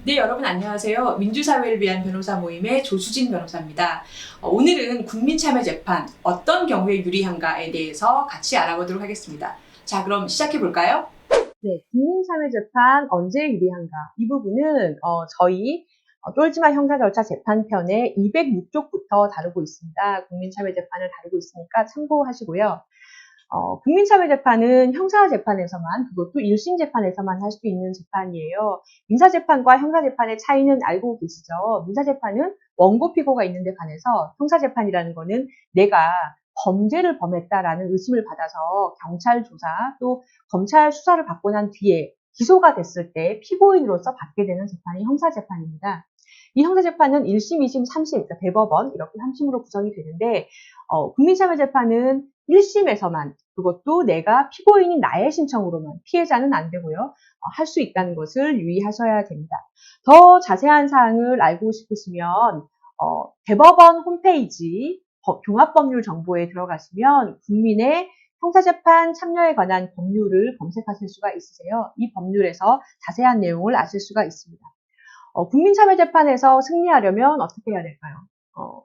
네, 여러분 안녕하세요. 민주사회를 위한 변호사 모임의 조수진 변호사입니다. 오늘은 국민참여재판 어떤 경우에 유리한가에 대해서 같이 알아보도록 하겠습니다. 자, 그럼 시작해 볼까요? 네, 국민참여재판 언제 유리한가? 이 부분은 저희 똘지마 형사절차 재판편의 206쪽부터 다루고 있습니다. 국민참여재판을 다루고 있으니까 참고하시고요. 국민참여재판은 형사재판에서만, 그것도 1심 재판에서만 할 수 있는 재판이에요. 민사재판과 형사재판의 차이는 알고 계시죠? 민사재판은 원고 피고가 있는데 반해서 형사재판이라는 거는 내가 범죄를 범했다라는 의심을 받아서 경찰 조사 또 검찰 수사를 받고 난 뒤에 기소가 됐을 때 피고인으로서 받게 되는 재판이 형사재판입니다. 이 형사재판은 1심, 2심, 3심, 그러니까 대법원 이렇게 3심으로 구성이 되는데 국민참여재판은 1심에서만 그것도 내가 피고인인 나의 신청으로만 피해자는 안 되고요. 할 수 있다는 것을 유의하셔야 됩니다. 더 자세한 사항을 알고 싶으시면 대법원 홈페이지 종합법률 정보에 들어가시면 국민의 형사재판 참여에 관한 법률을 검색하실 수가 있으세요. 이 법률에서 자세한 내용을 아실 수가 있습니다. 국민참여재판에서 승리하려면 어떻게 해야 될까요?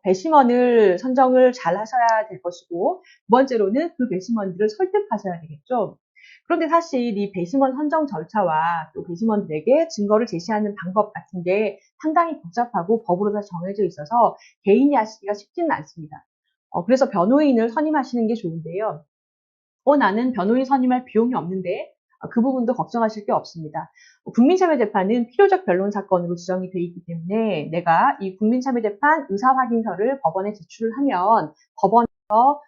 배심원을 선정을 잘 하셔야 될 것이고, 두 번째로는 그 배심원들을 설득하셔야 되겠죠. 그런데 사실 이 배심원 선정 절차와 또 배심원들에게 증거를 제시하는 방법 같은 게 상당히 복잡하고 법으로 다 정해져 있어서 개인이 하시기가 쉽지는 않습니다. 그래서 변호인을 선임하시는 게 좋은데요. 나는 변호인 선임할 비용이 없는데 그 부분도 걱정하실 게 없습니다. 국민참여재판은 필요적 변론 사건으로 지정이 되어 있기 때문에 내가 이 국민참여재판 의사확인서를 법원에 제출을 하면 법원에서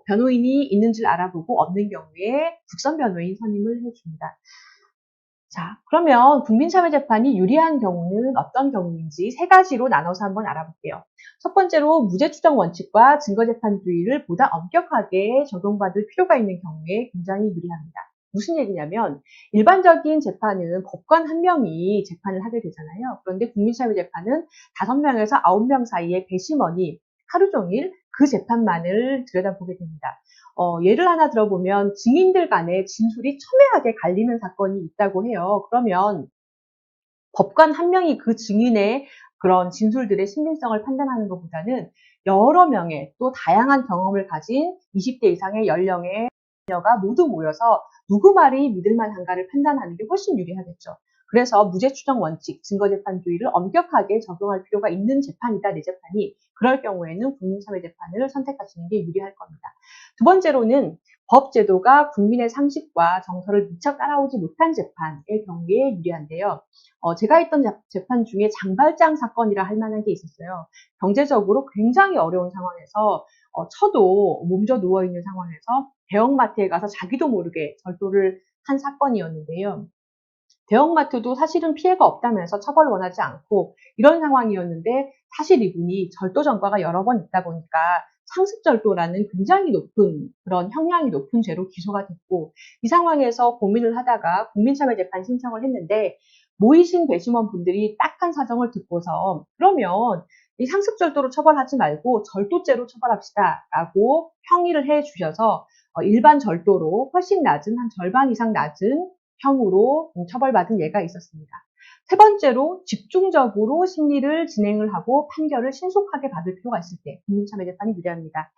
변호인이 있는 줄 알아보고 없는 경우에 국선 변호인 선임을 해줍니다. 자, 그러면 국민참여재판이 유리한 경우는 어떤 경우인지 세 가지로 나눠서 한번 알아볼게요. 첫 번째로 무죄추정 원칙과 증거재판주의를 보다 엄격하게 적용받을 필요가 있는 경우에 굉장히 유리합니다. 무슨 얘기냐면 일반적인 재판은 법관 한 명이 재판을 하게 되잖아요. 그런데 국민참여재판은 5명에서 9명 사이의 배심원이 하루 종일 그 재판만을 들여다보게 됩니다. 예를 하나 들어보면 증인들 간의 진술이 첨예하게 갈리는 사건이 있다고 해요. 그러면 법관 한 명이 그 증인의 그런 진술들의 신빙성을 판단하는 것보다는 여러 명의 또 다양한 경험을 가진 20대 이상의 연령의 자녀가 모두 모여서 누구 말이 믿을 만한가를 판단하는 게 훨씬 유리하겠죠. 그래서 무죄추정 원칙, 증거재판주의를 엄격하게 적용할 필요가 있는 재판이다, 내 재판이. 그럴 경우에는 국민참여재판을 선택하시는 게 유리할 겁니다. 두 번째로는 법제도가 국민의 상식과 정서를 미처 따라오지 못한 재판의 경우에 유리한데요. 제가 했던 재판 중에 장발장 사건이라 할 만한 게 있었어요. 경제적으로 굉장히 어려운 상황에서 처도 몸져 누워있는 상황에서 대형마트에 가서 자기도 모르게 절도를 한 사건이었는데요. 대형마트도 사실은 피해가 없다면서 처벌을 원하지 않고 이런 상황이었는데 사실 이분이 절도 전과가 여러 번 있다 보니까 상습절도라는 굉장히 높은 그런 형량이 높은 죄로 기소가 됐고 이 상황에서 고민을 하다가 국민참여재판 신청을 했는데 모이신 배심원 분들이 딱한 사정을 듣고서 그러면 이 상습절도로 처벌하지 말고 절도죄로 처벌합시다 라고 형의를 해 주셔서 일반 절도로 훨씬 낮은 한 절반 이상 낮은 형으로 처벌받은 예가 있었습니다. 세 번째로 집중적으로 심리를 진행을 하고 판결을 신속하게 받을 필요가 있을 때 국민참여재판이 유리합니다.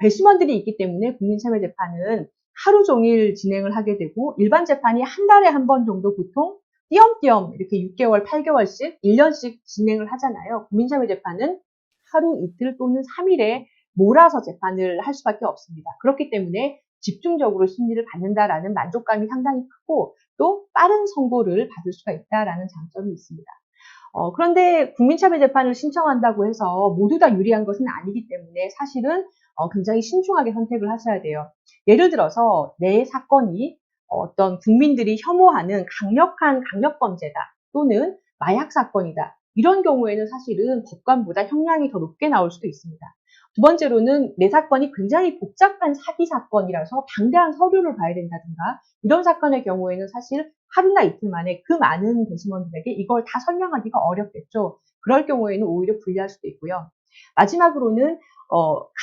배심원들이 있기 때문에 국민참여재판은 하루 종일 진행을 하게 되고 일반 재판이 한 달에 한 번 정도 보통 띄엄띄엄 이렇게 6개월, 8개월씩, 1년씩 진행을 하잖아요. 국민참여재판은 하루 이틀 또는 3일에 몰아서 재판을 할 수밖에 없습니다. 그렇기 때문에 집중적으로 심리를 받는다라는 만족감이 상당히 크고 또 빠른 선고를 받을 수가 있다라는 장점이 있습니다. 그런데 국민참여재판을 신청한다고 해서 모두 다 유리한 것은 아니기 때문에 사실은 굉장히 신중하게 선택을 하셔야 돼요. 예를 들어서 내 사건이 어떤 국민들이 혐오하는 강력한 강력범죄다 또는 마약 사건이다. 이런 경우에는 사실은 법관보다 형량이 더 높게 나올 수도 있습니다. 두 번째로는 내 사건이 굉장히 복잡한 사기 사건이라서 방대한 서류를 봐야 된다든가 이런 사건의 경우에는 사실 하루나 이틀 만에 그 많은 배심원들에게 이걸 다 설명하기가 어렵겠죠. 그럴 경우에는 오히려 불리할 수도 있고요. 마지막으로는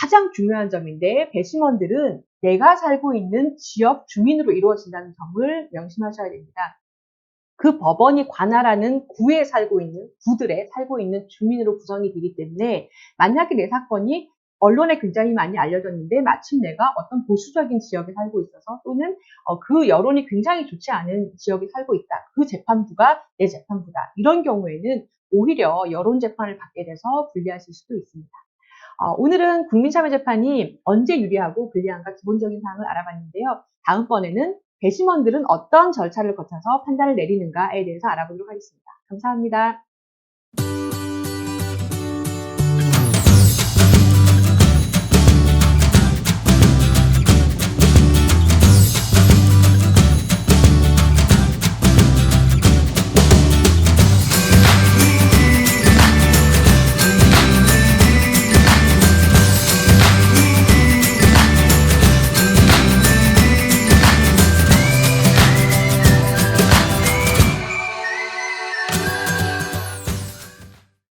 가장 중요한 점인데 배심원들은 내가 살고 있는 지역 주민으로 이루어진다는 점을 명심하셔야 됩니다. 그 법원이 관할하는 구에 살고 있는, 구들에 살고 있는 주민으로 구성이 되기 때문에 만약에 내 사건이 언론에 굉장히 많이 알려졌는데 마침 내가 어떤 보수적인 지역에 살고 있어서 또는 그 여론이 굉장히 좋지 않은 지역에 살고 있다. 그 재판부가 내 재판부다. 이런 경우에는 오히려 여론 재판을 받게 돼서 불리하실 수도 있습니다. 오늘은 국민참여재판이 언제 유리하고 불리한가 기본적인 사항을 알아봤는데요. 다음번에는 배심원들은 어떤 절차를 거쳐서 판단을 내리는가에 대해서 알아보도록 하겠습니다. 감사합니다.